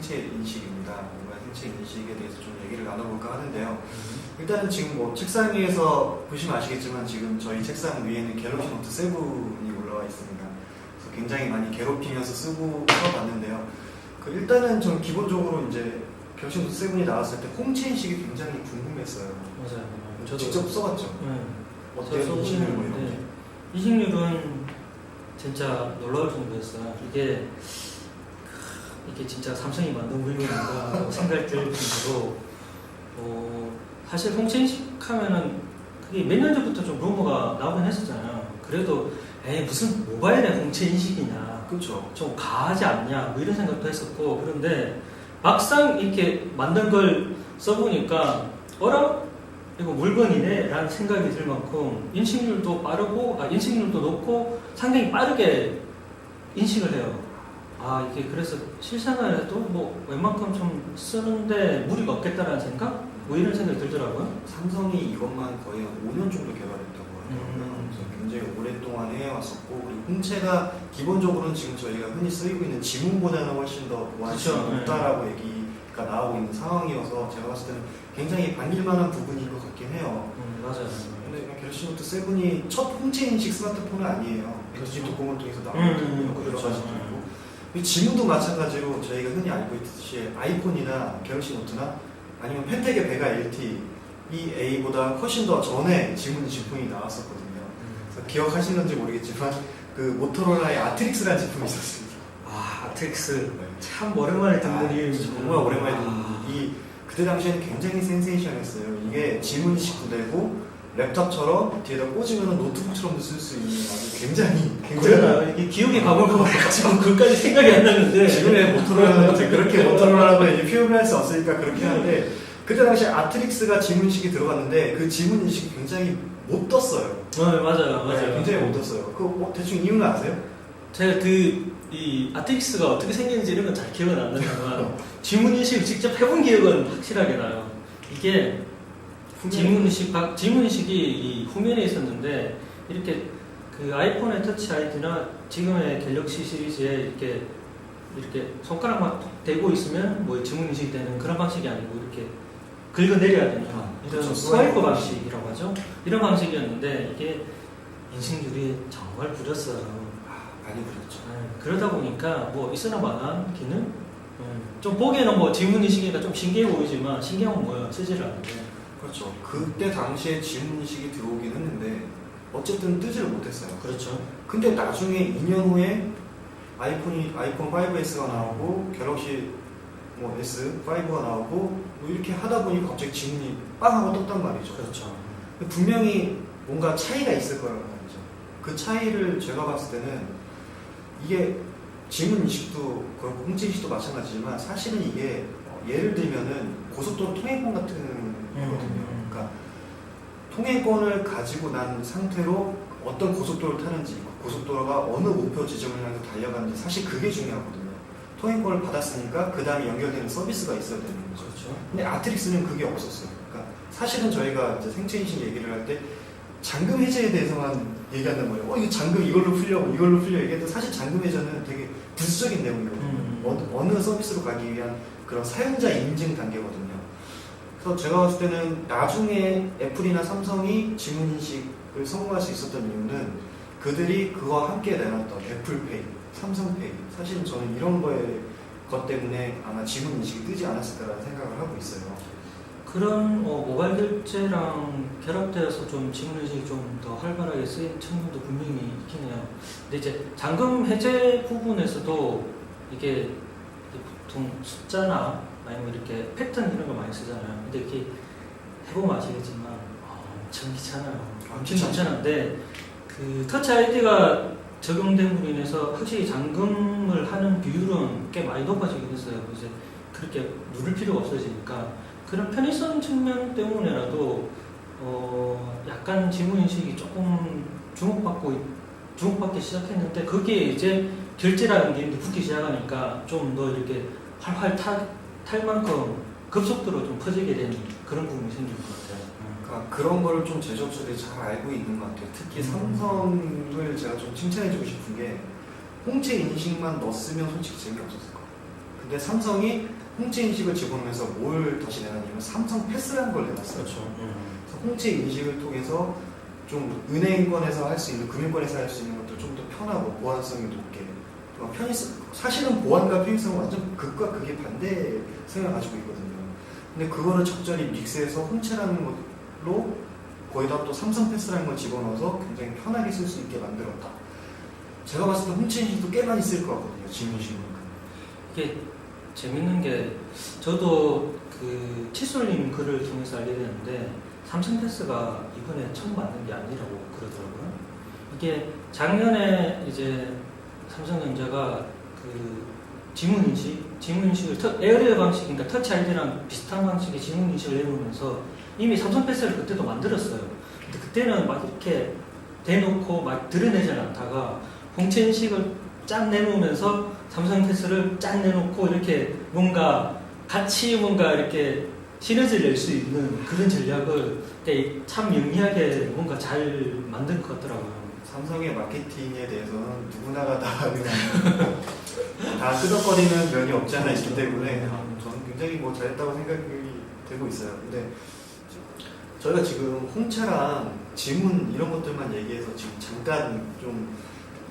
생체 인식입니다. 모바일 생체 인식에 대해서 좀 얘기를 나눠볼까 하는데요. 일단은 지금 뭐 책상 위에서 보시면 아시겠지만 지금 저희 책상 위에는 갤럭시 노트 7이 올라와 있습니다. 그래서 굉장히 많이 괴롭히면서 써봤는데요. 일단은 좀 기본적으로 이제 갤럭시 노트 7이 나왔을 때 홍채 인식이 굉장히 궁금했어요. 맞아요. 저도 직접 써봤죠. 네. 어때요? 인식률 뭐 이런 게? 인식률은 진짜 놀라울 정도였어요. 이게 진짜 삼성이 만든 물건인가 생각이 들 정도로 사실 홍채 인식하면은 그게 몇 년 전부터 좀 루머가 나오긴 했었잖아요. 그래도 무슨 모바일에 홍채 인식이냐, 그렇죠. 좀 가하지 않냐 뭐 이런 생각도 했었고, 그런데 막상 이렇게 만든 걸 써보니까 이거 물건이네 라는 생각이 들 만큼 인식률도 빠르고 인식률도 높고 상당히 빠르게 인식을 해요. 이게 그래서 실생활에도 뭐 웬만큼 좀 쓰는데 무리가 없겠다라는 생각? 뭐 이런 생각이 들더라고요. 삼성이 이것만 거의 한 5년 정도 개발했다고 하더라고요. 그래서 굉장히 오랫동안 해왔었고, 그리고 홍채가 기본적으로는 지금 저희가 흔히 쓰이고 있는 지문보다는 훨씬 더 완성이 높다라고 얘기가 나오고 있는 상황이어서 제가 봤을 때는 굉장히 반길만한 부분인 것 같긴 해요. 맞아요. 근데 갤럭시 노트 7이 첫 홍채 인식 스마트폰은 아니에요. 그렇죠. 뚜껑을 통해서 나오는 여러 가지도 있고, 지문도 마찬가지로 저희가 흔히 알고 있듯이 아이폰이나 갤럭시 노트나 아니면 펜텍의 베가 LT 이 A보다 훨씬 더 전에 지문 제품이 나왔었거든요. 그래서 기억하시는지 모르겠지만 그 모토로라의 아트릭스라는 제품이 있었습니다. 아트릭스 참 오랜만에 듣는 이름이죠. 정말 오랜만에 듣는 그때 당시에는 굉장히 센세이션했어요. 이게 지문 인식도 되고 랩탑처럼 뒤에다 꽂으면 노트북처럼도 쓸 수 있는 아주 굉장히 그러나요? 이게 기억이 가물가물 지금 그까지 생각이 안 나는데 지금의 모토로라는 그렇게 모토로라라고 이제 표현을 할 수 없으니까 그렇게 하는데, 그때 당시에 아트릭스가 지문 인식이 들어갔는데 그 지문 인식이 굉장히 못 떴어요. 맞아요. 네, 굉장히 못 떴어요. 대충 이유는 아세요? 제가 이 아트릭스가 어떻게 생겼는지 이런 건 잘 기억은 안 나지만 지문 인식을 직접 해본 기억은 확실하게 나요. 이게 지문 인식이 이 후면에 있었는데, 이렇게 그 아이폰의 터치 아이디나 지금의 갤럭시 시리즈에 이렇게 손가락만 대고 있으면 뭐 지문 인식이 되는 그런 방식이 아니고 이렇게 긁어내려야 되는 이런 스와이프 방식이라고 하죠. 이런 방식이었는데 이게 인식률이 정말 구렸어요. 많이 구렸죠. 그러다 보니까 뭐 있으나 마나한 기능? 좀 보기에는 뭐 지문 인식이니까 좀 신기해 보이지만 신기한 건 뭐야, 쓰지를 않는데. 그렇죠. 그때 당시에 지문 인식이 들어오긴 했는데 어쨌든 뜨지를 못했어요. 그렇죠. 근데 나중에 2년 후에 아이폰 5S가 나오고 갤럭시 뭐 S5가 나오고 뭐 이렇게 하다 보니까 갑자기 지문이 빵 하고 떴단 말이죠. 그렇죠. 분명히 뭔가 차이가 있을 거라는 말이죠. 그 차이를 제가 봤을 때는 이게 지문 인식도 그렇고 홍채 인식도 마찬가지지만 사실은 이게 예를 들면은 고속도로 통행권 같은 거거든요. 그러니까 통행권을 가지고 난 상태로 어떤 고속도로를 타는지, 고속도로가 어느 목표 지점을 향해서 달려가는지, 사실 그게 중요하거든요. 통행권을 받았으니까 그 다음에 연결되는 서비스가 있어야 되는 거죠. 그렇죠. 근데 아트릭스는 그게 없었어요. 그러니까 사실은 저희가 이제 생체인식 얘기를 할 때 잠금 해제에 대해서만 얘기한단 말이에요. 이거 잠금 이걸로 풀려 얘기해도 사실 잠금 해제는 되게 부수적인 내용이거든요. 어느 서비스로 가기 위한 그런 사용자 인증 단계거든요. 그래서 제가 봤을 때는 나중에 애플이나 삼성이 지문 인식을 성공할 수 있었던 이유는 그들이 그와 함께 내놨던 애플페이, 삼성페이, 사실은 저는 이런 것 때문에 아마 지문 인식이 뜨지 않았을까라는 생각을 하고 있어요. 그런 모바일 결제랑 결합되어서 좀 지문 인식이 좀 더 활발하게 쓰인 측면도 분명히 있긴 해요. 근데 이제 잠금 해제 부분에서도 이게 보통 숫자나 아니면 이렇게 패턴 이런 거 많이 쓰잖아요. 근데 이렇게 해보면 아시겠지만 엄청 귀찮아요. 엄청 귀찮은데 그 터치 아이디가 적용됨으로 인해서 확실히 잠금을 하는 비율은 꽤 많이 높아지긴 했어요. 이제 그렇게 누를 필요가 없어지니까 그런 편의성 측면 때문에라도 약간 지문 인식이 조금 주목받기 시작했는데, 그게 이제 결제라는 게 붙기 시작하니까 좀 더 이렇게 활활 탈 만큼 급속도로 좀 퍼지게 되는 그런 부분이 생긴 것 같아요. 그러니까 그런 거를 좀 제조업체들이 잘 알고 있는 것 같아요. 특히 삼성을 제가 좀 칭찬해주고 싶은 게 홍채 인식만 넣었으면 솔직히 재미없었을 거예요. 근데 삼성이 홍채 인식을 집어넣으면서 뭘 다시 내놨냐면 삼성 패스라는 걸 내놨어요. 그렇죠. 그래서 홍채 인식을 통해서 좀 은행권에서 할 수 있는, 금융권에서 할 수 있는 것들 좀 더 편하고 보안성이 높게, 사실은 보안과 편의성은 완전 극과 극의 반대 성향을 가지고 있거든요. 근데 그거를 적절히 믹스해서 홍채라는 걸로 거기다 또 삼성 패스라는 걸 집어넣어서 굉장히 편하게 쓸 수 있게 만들었다. 제가 봤을 때 홍채 인식도 꽤 많이 쓸 것 같거든요. 지문식만큼. 이게 재밌는 게 저도 그 칫솔님 글을 통해서 알게 됐는데 삼성 패스가 이번에 처음 만든 게 아니라고 그러더라고요. 이게 작년에 이제 삼성전자가 그 지문인식을 에어레어 방식, 그러니까 터치 아이디랑 비슷한 방식의 지문인식을 내놓으면서 이미 삼성 패스를 그때도 만들었어요. 근데 그때는 막 이렇게 대놓고 막 드러내지 않다가 홍채 인식을 쫙 내놓으면서 삼성 패스를 쫙 내놓고 이렇게 뭔가 같이 뭔가 이렇게 시너지를 낼 수 있는 그런 전략을 참 영리하게 뭔가 잘 만든 것 같더라고요. 삼성의 마케팅에 대해서는 누구나가 다 그냥 다 끄덕거리는 면이 없지 않아 있기 때문에 저는 굉장히 뭐 잘했다고 생각이 되고 있어요. 근데 저희가 지금 홍채랑 지문 이런 것들만 얘기해서 지금 잠깐 좀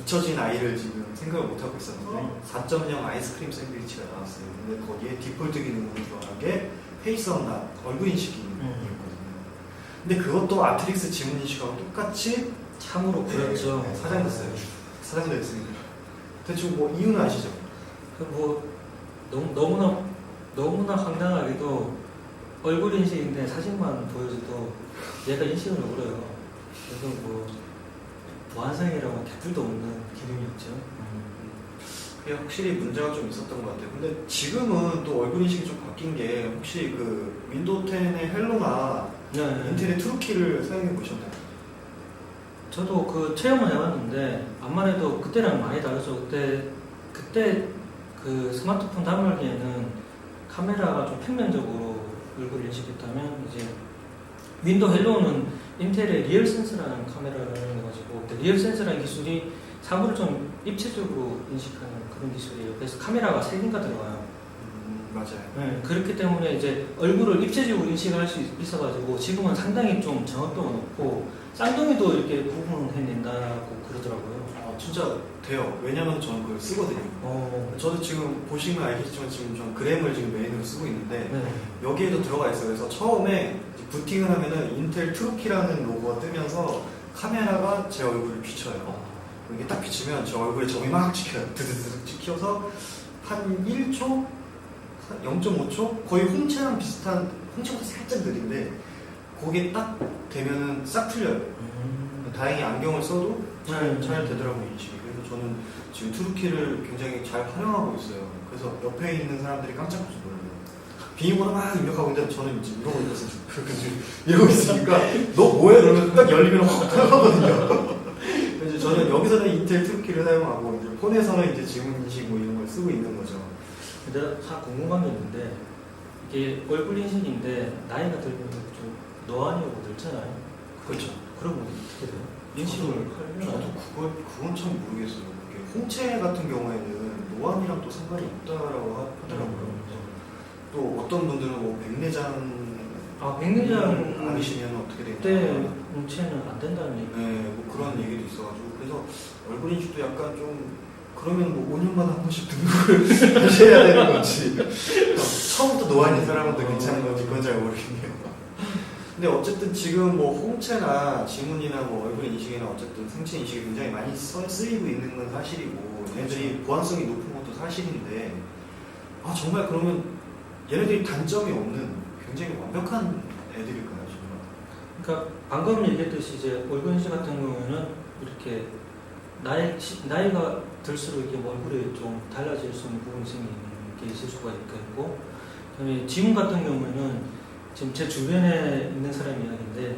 잊혀진 아이를 지금 생각을 못하고 있었는데 4.0 아이스크림 샌드위치가 나왔어요. 근데 거기에 디폴트 기능으로 들어간 게 페이스 언락, 얼굴 인식 기능이었거든요. 근데 그것도 아트릭스 지문 인식하고 똑같이 참으로 그렇죠. 네, 사장됐어요. 사장됐으니까. 대충 뭐 이유는 아시죠? 뭐 너무나 황당하게도 얼굴 인식인데 사진만 보여줘도 얘가 인식을 어려요. 그래서 뭐 보안성이라고 개뿔도 없는 기능이었죠. 그게 확실히 문제가 좀 있었던 것 같아요. 근데 지금은 또 얼굴 인식이 좀 바뀐 게 혹시 그 윈도우 10의 헬로나 인텔의 트루키를 사용해 보셨나요? 저도 그 체험을 해봤는데 암만 해도 그때랑 많이 다르죠. 그때 그 스마트폰 단말기에는 카메라가 좀 평면적으로 얼굴을 인식했다면 이제 윈도우 헬로우는 인텔의 리얼 센서라는 카메라를 해가지고 리얼 센서라는 기술이 사물을 좀 입체적으로 인식하는 그런 기술이에요. 그래서 카메라가 3개가 들어가요. 맞아요. 네, 그렇기 때문에 이제 얼굴을 입체적으로 인식할 수 있어가지고 지금은 상당히 좀 정확도가 높고 쌍둥이도 이렇게 구분해낸다고 그러더라고요. 진짜 돼요. 왜냐면 저는 그걸 쓰거든요. 저도 지금 보시면 알겠지만 지금 전 그램을 지금 메인으로 쓰고 있는데 네. 여기에도 들어가 있어요. 그래서 처음에 부팅을 하면은 인텔 트루키라는 로고가 뜨면서 카메라가 제 얼굴을 비춰요. 이게 딱 비치면 제 얼굴에 점이 막 찍혀요. 드드드 찍혀서 한 1초? 0.5초? 거의 홍채랑 비슷한, 홍채보다 살짝 느린데 거기에 딱 되면은 싹 틀려요. 다행히 안경을 써도 잘 되더라고요, 인식이. 그래서 저는 지금 트루키를 굉장히 잘 활용하고 있어요. 그래서 옆에 있는 사람들이 깜짝 놀라요. 비밀번호 막 입력하고 있는데 저는 이제 이러고 있어서 이러고 있으니까 너 뭐해? 그러면 딱 열리면 확 들어가거든요. 그래서 저는 여기서는 인텔 트루키를 사용하고 이제 폰에서는 이제 지문 인식 뭐 이런 걸 쓰고 있는 거죠. 내가 다 궁금한 게 있는데 이게 얼굴 인식인데 나이가 들면 좀 노안이라고 들잖아요. 그렇죠. 그러면 어떻게 돼요? 인식을 하려면 저도 그건 참 모르겠어요. 그게 홍채 같은 경우에는 노안이랑 또 상관이 없다라고 하더라고요. 또 어떤 분들은 뭐 백내장 백내장 아니시면 어떻게 되냐. 그때 홍채는 안 된다는 얘기. 네, 뭐 그런 얘기도 있어가지고 그래서 얼굴 인식도 약간 좀 그러면 뭐 5년마다 한 번씩 등록을 하셔야 되는 건지 처음부터 노안인 사람한테 괜찮은 건지 그건 잘 모르겠네요. 근데 어쨌든 지금 뭐 홍채나 지문이나 뭐 얼굴 인식이나 어쨌든 생체 인식이 굉장히 많이 쓰이고 있는 건 사실이고 얘네들이 보안성이 높은 것도 사실인데 정말 그러면 얘네들이 단점이 없는 굉장히 완벽한 애들일까요 정말? 그러니까 방금 얘기했듯이 이제 얼굴 인식 같은 경우에는 이렇게 나이가 들수록 이게 얼굴이 좀 달라질 수 있는 부분이 생기는 게 있을 수가 있고, 그다음에 지문 같은 경우에는 지금 제 주변에 있는 사람 이야기인데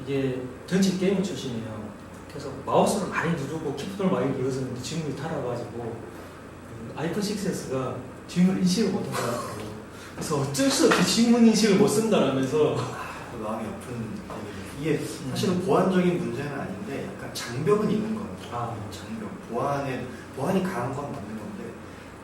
이게 전체 게임 출신이에요. 그래서 마우스를 많이 누르고 키보드를 많이 눌러서 지문이 달아가지고 아이폰 6S가 지문을 인식을 못한 것 같아요. 그래서 어쩔 수 없이 지문 인식을 못 쓴다라면서 마음이 아픈 이게 사실은 보안적인 문제는 아닌데 약간 장벽은 있는 거예요. 장벽 보안이 강한 건 맞는 건데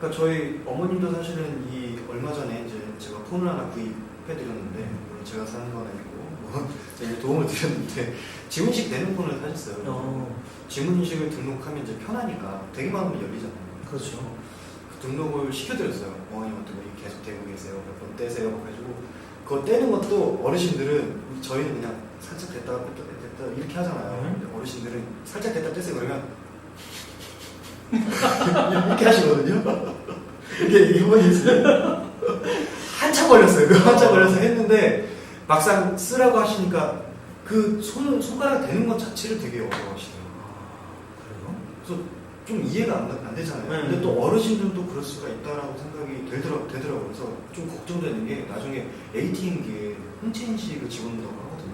그러니까 저희 어머님도 사실은 이 얼마 전에 이제 제가 폰을 하나 구입해드렸는데 물론 제가 사는 건 아니고 뭐 제가 도움을 드렸는데 지문인식 되는 폰을 사셨어요. 지문인식을 등록하면 이제 편하니까 되게 많으면 열리잖아요. 그렇죠. 그 등록을 시켜드렸어요. 어머님한테 뭐 계속 되고 계세요. 몇 번 떼세요. 그래가지고 그거 떼는 것도 어르신들은 저희는 그냥 살짝 됐다가 뺐다 이렇게 하잖아요. 근데 어르신들은 살짝 됐다 떼세요 그러면 이렇게 하시거든요. 이게 이번이었어요. 한참 걸렸어요. 한참 걸려서 했는데 막상 쓰라고 하시니까 그 손가락 대는 것 자체를 되게 어려워하시더라고요. 그래요? 그래서 좀 이해가 안 되잖아요. 네. 근데 또 어르신들도 그럴 수가 있다라고 생각이 되더라고요. 그래서 좀 걱정되는 게 나중에 ATM기에 홍채 인식을 집어넣는다고 하거든요.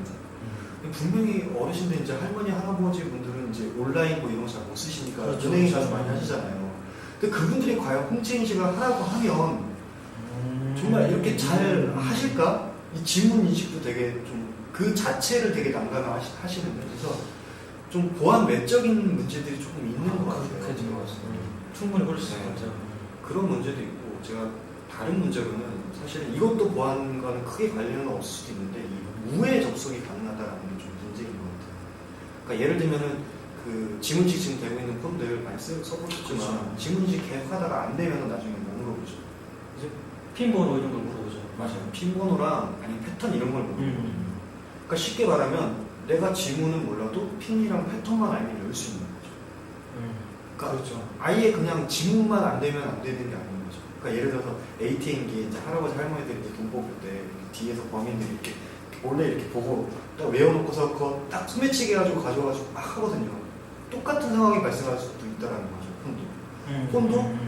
분명히 어르신들 이제 할머니 할아버지 분들은 이제 온라인 뭐 이런 거 잘 못 쓰시니까 그렇죠. 은행에 가서 많이 하시잖아요. 근데 그분들이 과연 홍채 인식을 하라고 하면 정말 이렇게 잘 하실까? 이 지문 인식도 되게 좀 그 자체를 되게 난감하시는데 그래서 좀 보안 외적인 문제들이 조금 있는 것 같아요. 그렇게 충분히 그럴 수 네. 있죠. 그런 문제도 있고 제가 다른 문제로는 사실은 이것도 보안과는 크게 관련은 없을 수도 있는데 이 우회 접속이 가능하다는 게 좀 문제인 것 같아요. 그러니까 예를 들면은 그 지문인식 지금 되고 있는 폰들 많이 써보셨지만 그렇죠. 지문인식 계속 하다가 안 되면 나중에 뭐 물어보죠. 이제 핀 번호 이런 걸 물어보죠. 맞아요. 핀 번호랑 아니면 패턴 이런 걸 물어보죠. 그러니까 쉽게 말하면 내가 지문은 몰라도 핀이랑 패턴만 알면 열 수 있는 거죠. 그러니까 그렇죠. 아예 그냥 지문만 안 되면 안 되는 게 아닌 거죠. 그러니까 예를 들어서 ATM기에 이제 할아버지 할머니들이 이제 돈 뽑을 때 뒤에서 범인들이 이렇게 원래 이렇게 보고 딱 외워놓고서 그거 딱 소매치기 해가지고 가져가지고 막 하거든요. 똑같은 상황이 발생할 수도 있다라는 거죠. 폰도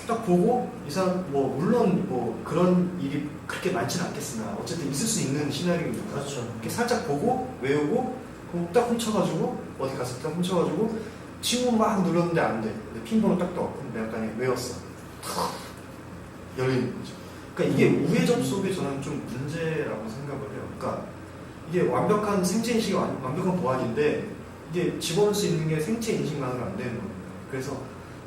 딱 보고 이 사람 뭐 물론 뭐 그런 일이 그렇게 많지는 않겠으나 어쨌든 있을 수 있는 시나리오니까 그렇죠. 이렇게 살짝 보고 외우고 그럼 딱 훔쳐가지고 어디 갔을 때 훔쳐가지고 지문 막 눌렀는데 안 돼. 근데 핀번호 딱 떠. 그럼 내가 그냥 외웠어. 열리는 거죠. 그러니까 이게 우회 접속이 저는 좀 문제라고 생각을 해요. 그러니까 이게 완벽한 생체 인식이 완벽한 보안인데 이게 집어넣을 수 있는 게 생체 인식만으로 안 되는 겁니다. 그래서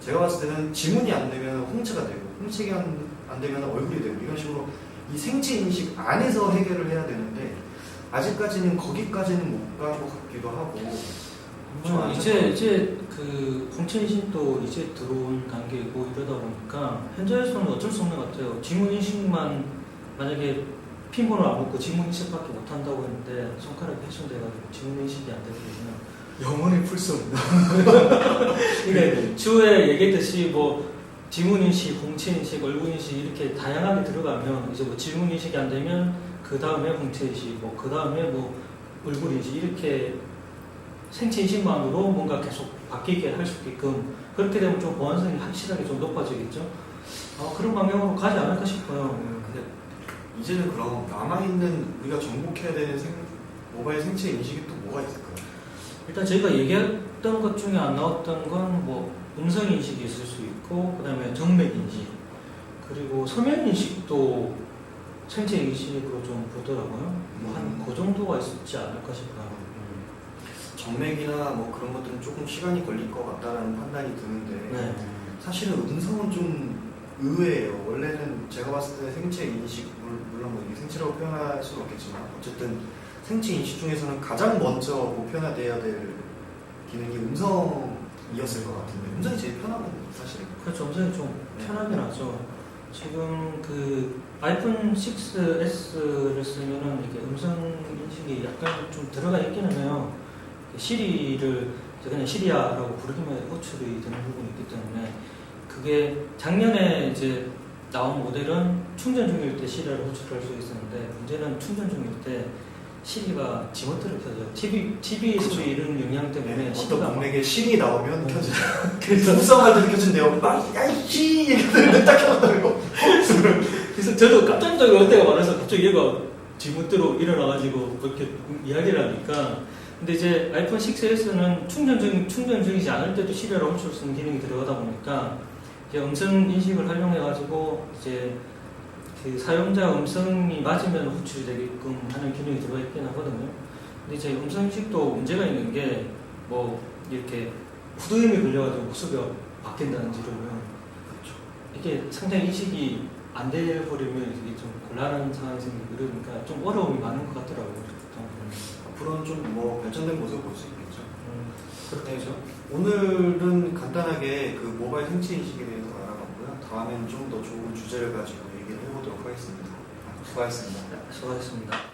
제가 봤을 때는 지문이 안 되면 홍채가 되고 홍채가 안 되면 얼굴이 되고 이런 식으로 이 생체 인식 안에서 해결을 해야 되는데 아직까지는 거기까지는 못 간 것 같기도 하고 이제 그 홍채 인식도 이제 들어온 단계이고 이러다 보니까 현재에서는 어쩔 수 없는 것 같아요. 지문 인식만 만약에 핀 번호 안 먹고 지문 인식밖에 못 한다고 했는데 손가락이 훼손돼가지고 지문 인식이 안 되면 영원히 풀 수 없는 이게 주에 얘기했듯이 뭐 지문 인식, 홍채 인식, 얼굴 인식 이렇게 다양하게 들어가면 이제 뭐 지문 인식이 안 되면 그 다음에 홍채 인식, 뭐 그 다음에 뭐 얼굴 인식 이렇게 생체 인식만으로 뭔가 계속 바뀌게 할 수 있게끔 그렇게 되면 좀 보안성이 확실하게 좀 높아지겠죠. 그런 방향으로 가지 않을까 싶어요. 근데 이제는 그럼 남아있는 우리가 정복해야 되는 모바일 생체 인식이 또 뭐가 있을까요? 일단 저희가 얘기했던 것 중에 안 나왔던 건 뭐 음성 인식이 있을 수 있고 그 다음에 정맥 인식 그리고 서면 인식도 생체 인식으로 좀 보더라고요. 한 그 정도가 있지 않을까 싶어요. 정맥이나 뭐 그런 것들은 조금 시간이 걸릴 것 같다라는 판단이 드는데 네. 사실은 음성은 좀 의외예요. 원래는 제가 봤을 때 생체 인식 물론 뭐 이게 생체라고 표현할 수는 없겠지만 어쨌든 생체 인식 중에서는 가장 먼저 보편화돼야 될 기능이 음성이었을 것 같은데 음성이 제일 편하거든요, 사실은. 그렇죠. 음성이 좀 편하긴 하죠. 지금 그 아이폰 6S를 쓰면은 이게 음성 인식이 약간 좀 들어가 있기는 해요. 시리를 그냥 시리아라고 부르기만 호출이 되는 부분이 있기 때문에 그게 작년에 이제 나온 모델은 충전 중일 때 시리아를 호출할 수 있었는데 문제는 충전 중일 때 시리가 지멋대로 켜져요. TV 그렇죠. 소리 이런 영향 때문에 어떤 공맥에 실이 나오면 네. 켜져요. 그래서 우성할 때 켜진대요. 막 야이씨 이렇게 딱 켜졌다고. 그래서 저도 깜짝 놀랄 때가 많아서 갑자기 얘가 지멋대로 일어나가지고 그렇게 이야기를 하니까 근데 이제 아이폰 6S는 충전 중이지 않을 때도 시리아를 훔칠 수 있는 기능이 들어가다 보니까 이제 음성 인식을 활용해가지고 이제 그 사용자 음성이 맞으면 호출이 되게끔 하는 기능이 들어가 있긴 하거든요. 근데 이제 음성 인식도 문제가 있는 게 뭐 이렇게 후두염이 걸려가지고 목소리가 바뀐다든지 이러면 이게 상당히 인식이 안 돼버리면 이게 좀 곤란한 상황이 생기고 이러니까 좀 어려움이 많은 것 같더라고요. 앞으로는 좀 뭐 발전된 모습을 볼 수 있겠죠. 그렇죠. 오늘은 간단하게 그 모바일 생체 인식에 대해서 알아봤고요. 다음에는 좀 더 좋은 주제를 가지고 얘기를 해보도록 하겠습니다. 수고하셨습니다. 수고하셨습니다.